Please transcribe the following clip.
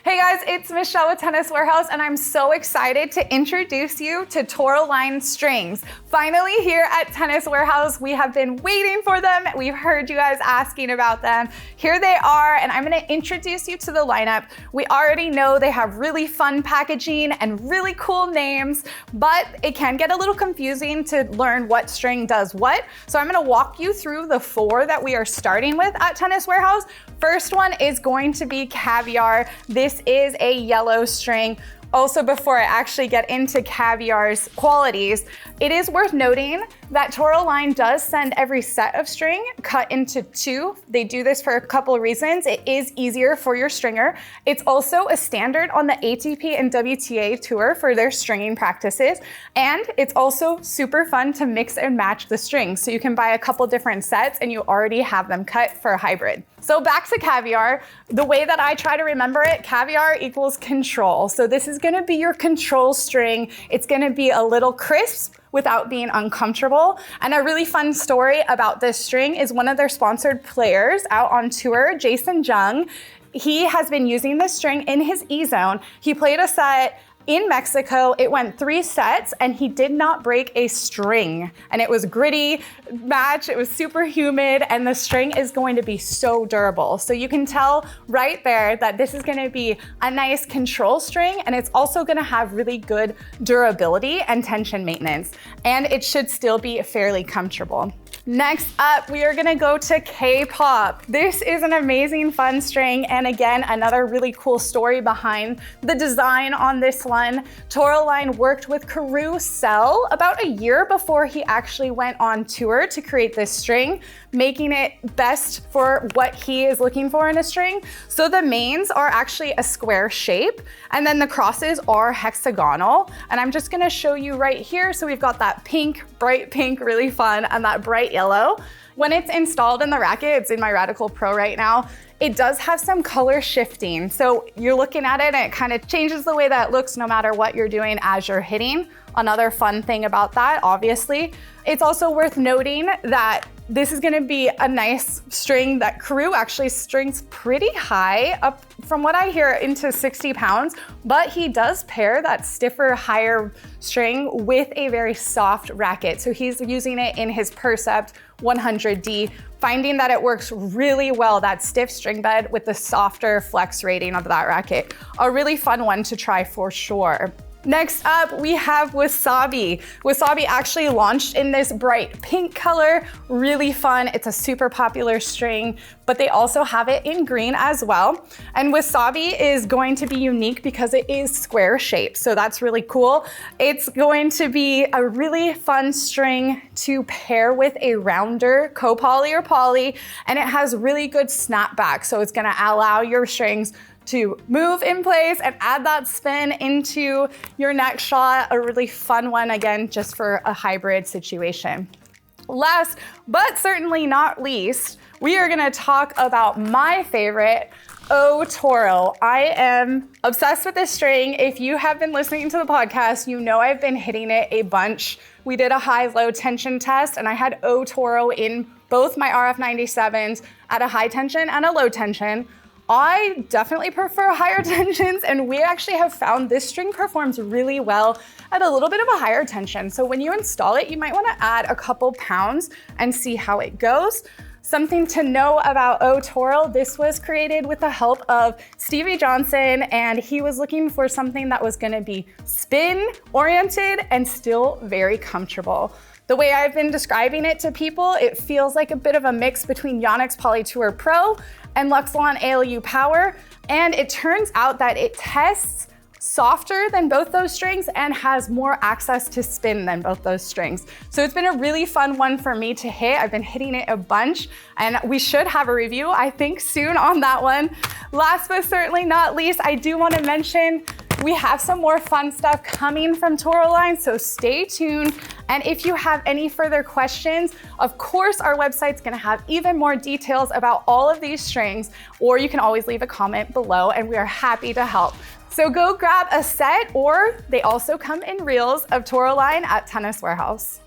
Hey guys, it's Michelle with Tennis Warehouse, and I'm so excited to introduce you to Tourmaline strings. Finally here at Tennis Warehouse, we have been waiting for them. We've heard you guys asking about them. Here they are, and I'm gonna introduce you to the lineup. We already know they have really fun packaging and really cool names, but it can get a little confusing to learn what string does what. So I'm gonna walk you through the 4 that we are starting with at Tennis Warehouse. First one is going to be Caviar. This is a yellow string. Also, before I actually get into Caviar's qualities, it is worth noting that Tourmaline does send every set of string cut into 2. They do this for a couple of reasons. It is easier for your stringer. It's also a standard on the ATP and WTA tour for their stringing practices. And it's also super fun to mix and match the strings. So you can buy a couple different sets and you already have them cut for a hybrid. So back to Caviar, the way that I try to remember it, Caviar equals control. So this is gonna be your control string. It's gonna be a little crisp without being uncomfortable. And a really fun story about this string is one of their sponsored players out on tour, Jason Jung. He has been using this string in his E-Zone. He played a set in Mexico. It went 3 sets and he did not break a string. And it was gritty match, it was super humid, and the string is going to be so durable. So you can tell right there that this is gonna be a nice control string, and it's also gonna have really good durability and tension maintenance. And it should still be fairly comfortable. Next up, we are gonna go to K-Pop. This is an amazing fun string, and again, another really cool story behind the design on this one. Tourmaline worked with Karoo Sell about a year before he actually went on tour to create this string, making it best for what he is looking for in a string. So the mains are actually a square shape, and then the crosses are hexagonal. And I'm just gonna show you right here. So we've got that pink, bright pink, really fun, and that bright yellow. When it's installed in the racket, it's in my Radical Pro right now, it does have some color shifting. So you're looking at it and it kind of changes the way that it looks no matter what you're doing as you're hitting. Another fun thing about that, obviously. It's also worth noting that this is gonna be a nice string that Karoo actually strings pretty high, up from what I hear into 60 pounds, but he does pair that stiffer, higher string with a very soft racket. So he's using it in his Percept 100D, finding that it works really well, that stiff string bed with the softer flex rating of that racket. A really fun one to try for sure. Next up, we have Wasabi. Wasabi actually launched in this bright pink color, really fun. It's a super popular string, but they also have it in green as well. And Wasabi is going to be unique because it is square shaped, so that's really cool. It's going to be a really fun string to pair with a rounder co-poly or poly, and it has really good snapback, so it's gonna allow your strings to move in place and add that spin into your next shot. A really fun one, again, just for a hybrid situation. Last, but certainly not least, we are gonna talk about my favorite, Otoro. I am obsessed with this string. If you have been listening to the podcast, you know I've been hitting it a bunch. We did a high-low tension test and I had Otoro in both my RF97s at a high tension and a low tension. I definitely prefer higher tensions, and we actually have found this string performs really well at a little bit of a higher tension. So when you install it, you might wanna add a couple pounds and see how it goes. Something to know about Otoro, this was created with the help of Stevie Johnson, and he was looking for something that was gonna be spin oriented and still very comfortable. The way I've been describing it to people, it feels like a bit of a mix between Yonex Polytour Pro and Luxilon ALU Power, and it turns out that it tests softer than both those strings and has more access to spin than both those strings. So it's been a really fun one for me to hit. I've been hitting it a bunch, and we should have a review, I think, soon on that one. Last but certainly not least, I do want to mention we have some more fun stuff coming from Tourmaline, so stay tuned. And if you have any further questions, of course, our website's gonna have even more details about all of these strings, or you can always leave a comment below and we are happy to help. So go grab a set, or they also come in reels of Tourmaline at Tennis Warehouse.